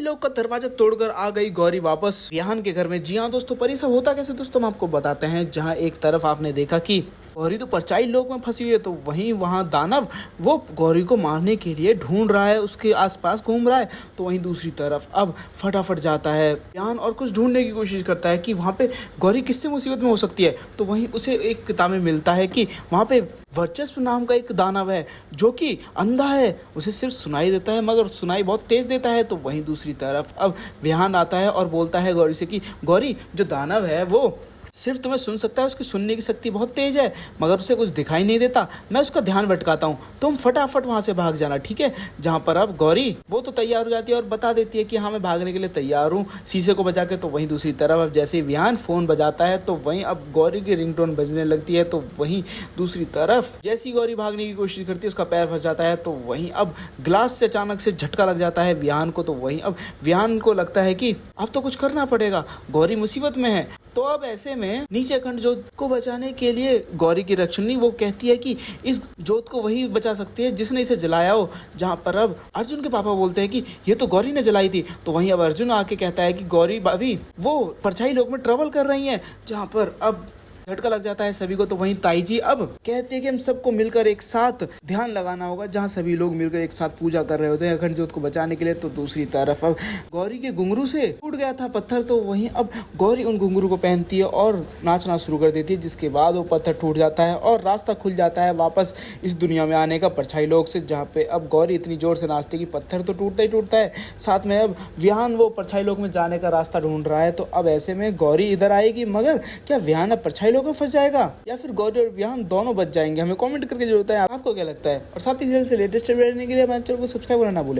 लोग का दरवाजा तोड़कर आ गई गौरी वापस विहान के घर में। जी हाँ दोस्तों, पर ये सब होता कैसे दोस्तों, हम आपको बताते हैं। जहाँ एक तरफ आपने देखा कि गौरी तो परछाई लोक में फंसी हुई है, तो वहीं वहाँ दानव वो गौरी को मारने के लिए ढूंढ रहा है, उसके आसपास घूम रहा है। तो वहीं दूसरी तरफ अब फटाफट जाता है विहान और कुछ ढूंढने की कोशिश करता है कि वहाँ पे गौरी किससे मुसीबत में हो सकती है। तो वहीं उसे एक किताब में मिलता है कि वहाँ पे वर्चस्व नाम का एक दानव है जो कि अंधा है, उसे सिर्फ सुनाई देता है मगर सुनाई बहुत तेज देता है। तो वहीं दूसरी तरफ अब विहान आता है और बोलता है गौरी से कि गौरी, जो दानव है वो सिर्फ तुम्हें सुन सकता है, उसकी सुनने की शक्ति बहुत तेज है मगर उसे कुछ दिखाई नहीं देता, मैं उसका ध्यान भटकाता हूँ, तुम फटाफट वहां से भाग जाना, ठीक है। जहाँ पर अब गौरी वो तो तैयार हो जाती है और बता देती है कि हाँ मैं भागने के लिए तैयार हूँ शीशे को बजा के। तो वहीं दूसरी तरफ अब जैसे विहान फोन बजाता है तो वहीं अब गौरी की रिंगटोन बजने लगती है। तो वहीं दूसरी तरफ जैसी गौरी भागने की कोशिश करती है उसका पैर फंस जाता है। तो वहीं अब ग्लास से अचानक से झटका लग जाता है विहान को। तो वहीं अब विहान को लगता है कि अब तो कुछ करना पड़ेगा, गौरी मुसीबत में है। तो अब ऐसे में नीचे अखंड जोत को बचाने के लिए गौरी की रक्षणी वो कहती है कि इस जोत को वही बचा सकती है जिसने इसे जलाया हो। जहाँ पर अब अर्जुन के पापा बोलते हैं कि ये तो गौरी ने जलाई थी। तो वहीं अब अर्जुन आके कहता है कि गौरी भाभी वो परछाई लोक में ट्रेवल कर रही हैं। जहाँ पर अब झटका लग जाता है सभी को। तो वहीं ताई जी अब कहते हैं कि हम सबको मिलकर एक साथ ध्यान लगाना होगा, जहां सभी लोग मिलकर एक साथ पूजा कर रहे होते हैं अखंड ज्योत को बचाने के लिए। तो दूसरी तरफ अब गौरी के घुंघरू से टूट गया था पत्थर, तो वहीं अब गौरी उन घुंघरू को पहनती है और नाचना शुरू कर देती है, जिसके बाद वो पत्थर टूट जाता है और रास्ता खुल जाता है वापस इस दुनिया में आने का परछाई लोक से। जहाँ पे अब गौरी इतनी जोर से नाचती है कि पत्थर तो टूटता ही टूटता है, साथ में अब विहान वो परछाई लोक में जाने का रास्ता ढूंढ रहा है। तो अब ऐसे में गौरी इधर आएगी, मगर क्या विहान अब परछाई लोक में फंस जाएगा या फिर गौरी और विहान दोनों बच जाएंगे? हमें कमेंट करके जरूरत है, आपको क्या लगता है। और साथ ही से लेटेस्ट वीडियो देखने के लिए हमारे चैनल को सब्सक्राइब करना ना भूलें।